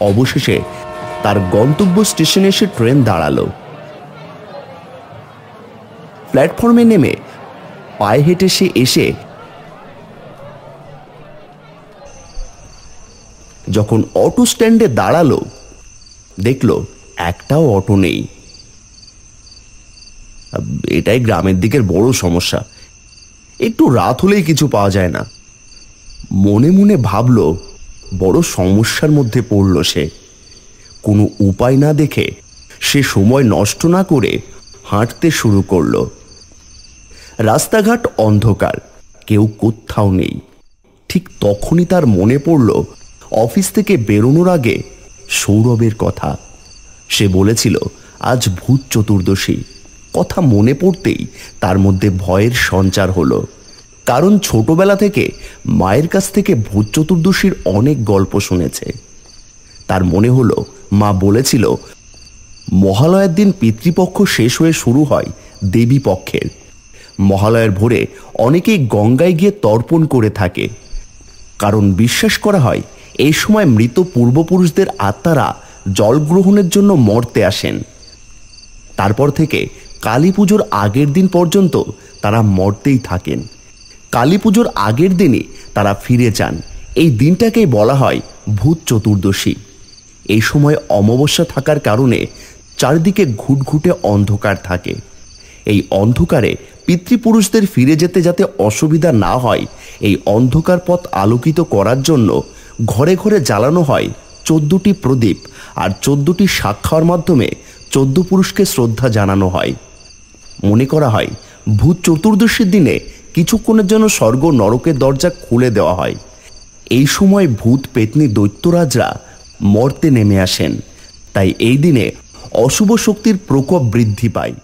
অবশেষে তার গন্তব্য স্টেশনে এসে ট্রেন দাঁড়ালো। প্ল্যাটফর্মে নেমে পায়ে হেঁটে সে এসে যখন অটো স্ট্যান্ডে দাঁড়ালো, দেখলো একটাও অটো নেই। এটাই গ্রামের দিকের বড় সমস্যা, একটু রাত হলেই কিছু পাওয়া যায় না। মনে মনে ভাবলো বড় সমস্যার মধ্যে পড়ল সে। কোনো উপায় না দেখে সে সময় নষ্ট না করে হাঁটতে শুরু করলো। রাস্তাঘাট অন্ধকার, কেউ কোথাও নেই। ঠিক তখনই তার মনে পড়ল অফিস থেকে বেরোনোর আগে সৌরভের কথা। সে বলেছিল আজ ভূত চতুর্দশী। কথা মনে পড়তেই তার মধ্যে ভয়ের সঞ্চার হলো, কারণ ছোটবেলা থেকে মায়ের কাছ থেকে ভূত চতুর্দশীর অনেক গল্প শুনেছে। তার মনে হলো মা বলেছিল মহালয়ার দিন পিতৃপক্ষ শেষ হয়ে শুরু হয় দেবী পক্ষের। মহালয়ার ভোরে অনেকেই গঙ্গায় গিয়ে তর্পণ করে থাকে, কারণ বিশ্বাস করা হয় এই সময় মৃত পূর্বপুরুষদের আত্মারা জল গ্রহণের জন্য মর্তে আসেন। তারপর থেকে কালী পুজোর আগের দিন পর্যন্ত তারা মর্তেই থাকেন। কালী পুজোর আগের দিনই তারা ফিরে যান। এই দিনটাকেই বলা হয় ভূত চতুর্দশী। এই সময় অমাবস্যা থাকার কারণে চারিদিকে ঘুটঘুটে অন্ধকার থাকে। এই অন্ধকারে পিতৃপুরুষদের ফিরে যেতে যাতে অসুবিধা না হয়, এই অন্ধকার পথ আলোকিত করার জন্য ঘরে ঘরে জ্বালানো হয় 14টি প্রদীপ, আর 14টি শাক খাওয়ার মাধ্যমে 14 পুরুষকে শ্রদ্ধা জানানো হয়। মনে করা হয় ভূত চতুর্দশীর দিনে কিছুক্ষণের জন্য স্বর্গ নরকের দরজা খুলে দেওয়া হয়। এই সময় ভূত পেতনি দৈত্যরাজরা মর্তে নেমে আসেন, তাই এই দিনে অশুভ শক্তির প্রকোপ বৃদ্ধি পায়।